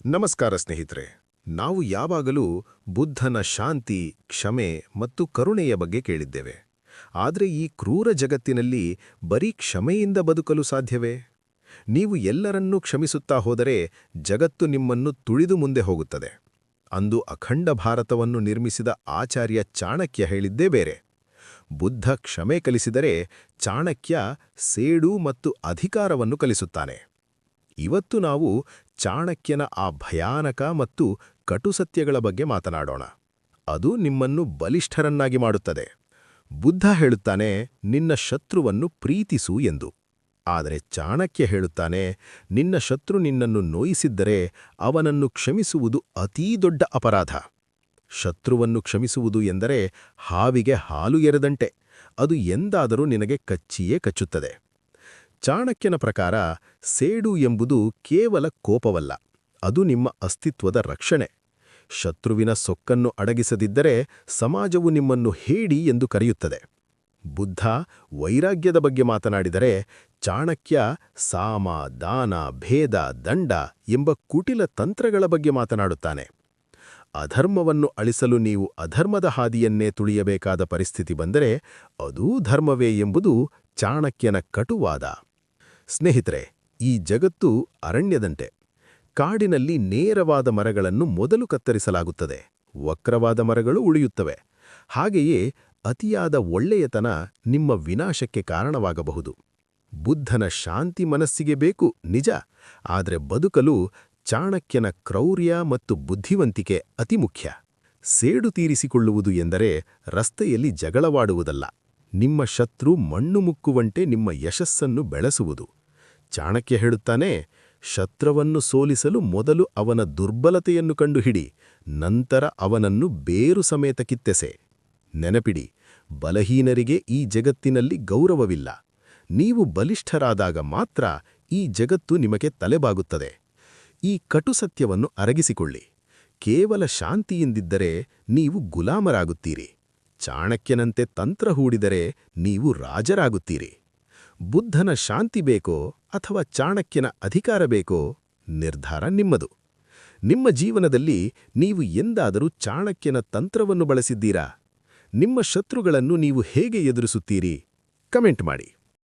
ನಮಸ್ಕಾರ ಸ್ನೇಹಿತರೆ. ನಾವು ಯಾವಾಗಲೂ ಬುದ್ಧನ ಶಾಂತಿ, ಕ್ಷಮೆ ಮತ್ತು ಕರುಣೆಯ ಬಗ್ಗೆ ಕೇಳಿದ್ದೇವೆ. ಆದರೆ ಈ ಕ್ರೂರ ಜಗತ್ತಿನಲ್ಲಿ ಬರೀ ಕ್ಷಮೆಯಿಂದ ಬದುಕಲು ಸಾಧ್ಯವೇ? ನೀವು ಎಲ್ಲರನ್ನೂ ಕ್ಷಮಿಸುತ್ತಾ ಹೋದರೆ ಜಗತ್ತು ನಿಮ್ಮನ್ನು ತುಳಿದು ಮುಂದೆ ಹೋಗುತ್ತದೆ. ಅಂದು ಅಖಂಡ ಭಾರತವನ್ನು ನಿರ್ಮಿಸಿದ ಆಚಾರ್ಯ ಚಾಣಕ್ಯ ಹೇಳಿದ್ದೇ ಬೇರೆ. ಬುದ್ಧ ಕ್ಷಮೆ ಕಲಿಸಿದರೆ ಚಾಣಕ್ಯ ಸೇಡು ಮತ್ತು ಅಧಿಕಾರವನ್ನು ಕಲಿಸುತ್ತಾನೆ. ಇವತ್ತು ನಾವು ಚಾಣಕ್ಯನ ಆ ಭಯಾನಕ ಮತ್ತು ಕಟುಸತ್ಯಗಳ ಬಗ್ಗೆ ಮಾತನಾಡೋಣ. ಅದು ನಿಮ್ಮನ್ನು ಬಲಿಷ್ಠರನ್ನಾಗಿ ಮಾಡುತ್ತದೆ. ಬುದ್ಧ ಹೇಳುತ್ತಾನೆ, ನಿನ್ನ ಶತ್ರುವನ್ನು ಪ್ರೀತಿಸು ಎಂದು. ಆದರೆ ಚಾಣಕ್ಯ ಹೇಳುತ್ತಾನೆ, ನಿನ್ನ ಶತ್ರು ನಿನ್ನನ್ನು ನೋಯಿಸಿದ್ದರೆ ಅವನನ್ನು ಕ್ಷಮಿಸುವುದು ಅತೀ ದೊಡ್ಡ ಅಪರಾಧ. ಶತ್ರುವನ್ನು ಕ್ಷಮಿಸುವುದು ಎಂದರೆ ಹಾವಿಗೆ ಹಾಲು ಎರೆದಂತೆ. ಅದು ಎಂದಾದರೂ ನಿನಗೆ ಕಚ್ಚಿಯೇ ಕಚ್ಚುತ್ತದೆ. ಚಾಣಕ್ಯನ ಪ್ರಕಾರ ಸೇಡು ಎಂಬುದು ಕೇವಲ ಕೋಪವಲ್ಲ, ಅದು ನಿಮ್ಮ ಅಸ್ತಿತ್ವದ ರಕ್ಷಣೆ. ಶತ್ರುವಿನ ಸೊಕ್ಕನ್ನು ಅಡಗಿಸದಿದ್ದರೆ ಸಮಾಜವು ನಿಮ್ಮನ್ನು ಹೇಡಿ ಎಂದು ಕರೆಯುತ್ತದೆ. ಬುದ್ಧ ವೈರಾಗ್ಯದ ಬಗ್ಗೆ ಮಾತನಾಡಿದರೆ ಚಾಣಕ್ಯ ಸಾಮ, ದಾನ, ಭೇದ, ದಂಡ ಎಂಬ ಕುಟಿಲ ತಂತ್ರಗಳ ಬಗ್ಗೆ ಮಾತನಾಡುತ್ತಾನೆ. ಅಧರ್ಮವನ್ನು ಅಳಿಸಲು ನೀವು ಅಧರ್ಮದ ಹಾದಿಯನ್ನೇ ತುಳಿಯಬೇಕಾದ ಪರಿಸ್ಥಿತಿ ಬಂದರೆ ಅದೂ ಧರ್ಮವೇ ಎಂಬುದು ಚಾಣಕ್ಯನ ಕಟುವಾದ. ಸ್ನೇಹಿತರೆ, ಈ ಜಗತ್ತು ಅರಣ್ಯದಂತೆ. ಕಾಡಿನಲ್ಲಿ ನೇರವಾದ ಮರಗಳನ್ನು ಮೊದಲು ಕತ್ತರಿಸಲಾಗುತ್ತದೆ, ವಕ್ರವಾದ ಮರಗಳು ಉಳಿಯುತ್ತವೆ. ಹಾಗೆಯೇ ಅತಿಯಾದ ಒಳ್ಳೆಯತನ ನಿಮ್ಮ ವಿನಾಶಕ್ಕೆ ಕಾರಣವಾಗಬಹುದು. ಬುದ್ಧನ ಶಾಂತಿ ಮನಸ್ಸಿಗೆ ಬೇಕು ನಿಜ, ಆದರೆ ಬದುಕಲು ಚಾಣಕ್ಯನ ಕ್ರೌರ್ಯ ಮತ್ತು ಬುದ್ಧಿವಂತಿಕೆ ಅತಿ ಮುಖ್ಯ. ಸೇಡು ತೀರಿಸಿಕೊಳ್ಳುವುದು ಎಂದರೆ ರಸ್ತೆಯಲ್ಲಿ ಜಗಳವಾಡುವುದಲ್ಲ, ನಿಮ್ಮ ಶತ್ರು ಮಣ್ಣು ಮುಕ್ಕುವಂತೆ ನಿಮ್ಮ ಯಶಸ್ಸನ್ನು ಬೆಳೆಸುವುದು. ಚಾಣಕ್ಯ ಹೇಳುತ್ತಾನೆ, ಶತ್ರುವನ್ನು ಸೋಲಿಸಲು ಮೊದಲು ಅವನ ದುರ್ಬಲತೆಯನ್ನು ಕಂಡುಹಿಡಿ, ನಂತರ ಅವನನ್ನು ಬೇರು ಸಮೇತ ಕಿತ್ತೆಸೆ. ನೆನಪಿಡಿ, ಬಲಹೀನರಿಗೆ ಈ ಜಗತ್ತಿನಲ್ಲಿ ಗೌರವವಿಲ್ಲ. ನೀವು ಬಲಿಷ್ಠರಾದಾಗ ಮಾತ್ರ ಈ ಜಗತ್ತು ನಿಮಗೆ ತಲೆಬಾಗುತ್ತದೆ. ಈ ಕಟುಸತ್ಯವನ್ನು ಅರಗಿಸಿಕೊಳ್ಳಿ. ಕೇವಲ ಶಾಂತಿಯಿಂದಿದ್ದರೆ ನೀವು ಗುಲಾಮರಾಗುತ್ತೀರಿ. ಚಾಣಕ್ಯನಂತೆ ತಂತ್ರ ಹೂಡಿದರೆ ನೀವು ರಾಜರಾಗುತ್ತೀರಿ. ಬುದ್ಧನ ಶಾಂತಿ ಬೇಕೋ ಅಥವಾ ಚಾಣಕ್ಯನ ಅಧಿಕಾರ ಬೇಕೋ, ನಿರ್ಧಾರ ನಿಮ್ಮದು. ನಿಮ್ಮ ಜೀವನದಲ್ಲಿ ನೀವು ಎಂದಾದರೂ ಚಾಣಕ್ಯನ ತಂತ್ರವನ್ನು ಬಳಸಿದ್ದೀರಾ? ನಿಮ್ಮ ಶತ್ರುಗಳನ್ನು ನೀವು ಹೇಗೆ ಎದುರಿಸುತ್ತೀರಿ? ಕಮೆಂಟ್ ಮಾಡಿ.